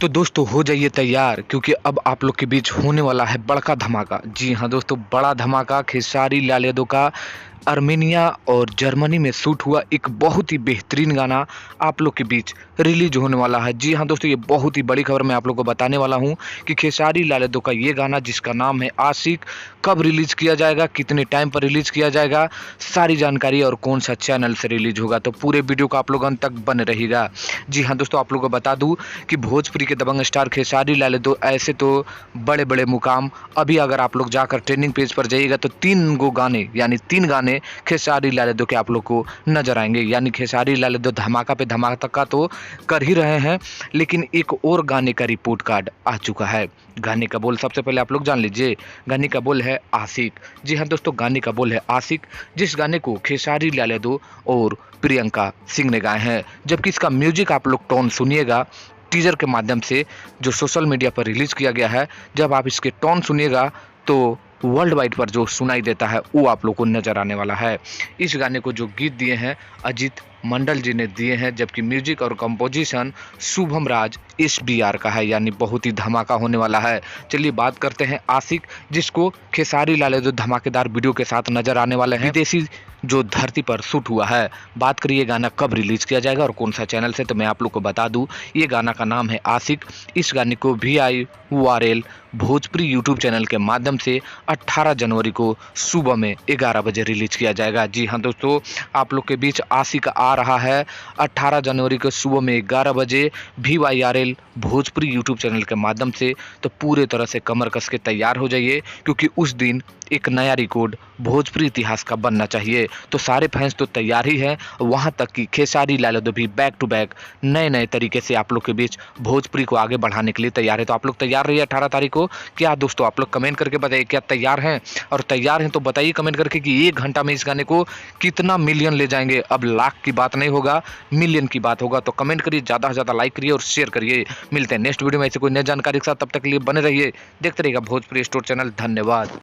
तो दोस्तों हो जाइए तैयार क्योंकि अब आप लोग के बीच होने वाला है बड़का धमाका। जी हाँ दोस्तों, बड़ा धमाका। खेसारी लाल यादव का आर्मेनिया और जर्मनी में शूट हुआ एक बहुत ही बेहतरीन गाना आप लोग के बीच रिलीज होने वाला है। जी हाँ दोस्तों, ये बहुत ही बड़ी खबर मैं आप लोग को बताने वाला हूँ कि खेसारी लाल यादव का ये गाना जिसका नाम है आशिक कब रिलीज किया जाएगा, कितने टाइम पर रिलीज किया जाएगा, सारी जानकारी और कौन सा चैनल से रिलीज होगा। तो पूरे वीडियो को आप लोग अंत तक बने रहिएगा। जी हाँ दोस्तों, आप लोग को बता दूं कि भोजपुरी के दबंग स्टार खेसारी लाल यादव ऐसे तो बड़े बड़े मुकाम, अभी अगर आप लोग जाकर ट्रेंडिंग पेज पर जाइएगा तो 3 गो गाने यानी 3 गाने खेसारी लाल यादव के आप लोग को नजर आएंगे। यानी खेसारी लाल यादव धमाका पे धमाका तो कर ही रहे हैं, लेकिन एक और गाने का रिपोर्ट कार्ड आ चुका है। गाने का बोल सबसे पहले आप लोग जान लीजिए। गाने का बोल है आशिक। जी हाँ दोस्तों, गाने का बोल है आशिक, जिस गाने को खेसारी लाल यादव और प्रियंका सिंह ने गाए हैं। जबकि इसका म्यूजिक आप लोग टोन सुनिएगा टीजर के माध्यम से जो सोशल मीडिया पर रिलीज किया गया है। जब आप इसके टोन सुनिएगा तो वर्ल्ड वाइड पर जो सुनाई देता है वो आप लोग को नजर आने वाला है। इस गाने को जो गीत दिए हैं अजीत मंडल जी ने दिए हैं, जबकि म्यूजिक और कंपोजिशन शुभम राज SBR का है। यानी बहुत ही धमाका होने वाला है। चलिए बात करते हैं आशिक, जिसको खेसारी लाल यादव धमाकेदार वीडियो के साथ नजर आने वाले हैं। विदेशी जो धरती पर शूट हुआ है। बात करिए गाना कब रिलीज किया जाएगा और कौन सा चैनल से, तो मैं आप लोग को बता दूं ये गाना का नाम है आशिक। इस गाने को VIURL भोजपुरी यूट्यूब चैनल के माध्यम से 18 जनवरी को सुबह में 11 बजे रिलीज किया जाएगा। जी हाँ दोस्तों, आप लोग के बीच आशिक आ रहा है 18 जनवरी को सुबह में 11 बजे VIRL भोजपुरी यूट्यूब चैनल के माध्यम से। तो पूरे तरह से कमर कस के तैयार हो जाइए क्योंकि उस दिन एक नया रिकॉर्ड भोजपुरी इतिहास का बनना चाहिए। तो सारे फैंस तो तैयार ही हैं, वहाँ तक कि खेसारी लाल यादव भी बैक टू बैक नए नए तरीके से आप लोग के बीच भोजपुरी को आगे बढ़ाने के लिए तैयार है। तो आप लोग तैयार रहिए 18 तारीख को। क्या दोस्तों आप लोग कमेंट करके बताइए क्या तैयार हैं, और तैयार हैं तो बताइए कमेंट करके कि 1 घंटा में इस गाने को कितना मिलियन ले जाएंगे। अब लाख की बात नहीं होगा, मिलियन की बात होगा। तो कमेंट करिए, ज़्यादा से ज़्यादा लाइक करिए और शेयर करिए। मिलते हैं नेक्स्ट वीडियो में ऐसे कोई नई जानकारी के साथ, तब तक के लिए बने रहिए, देखते रहिएगा भोजपुरी स्टोर चैनल। धन्यवाद।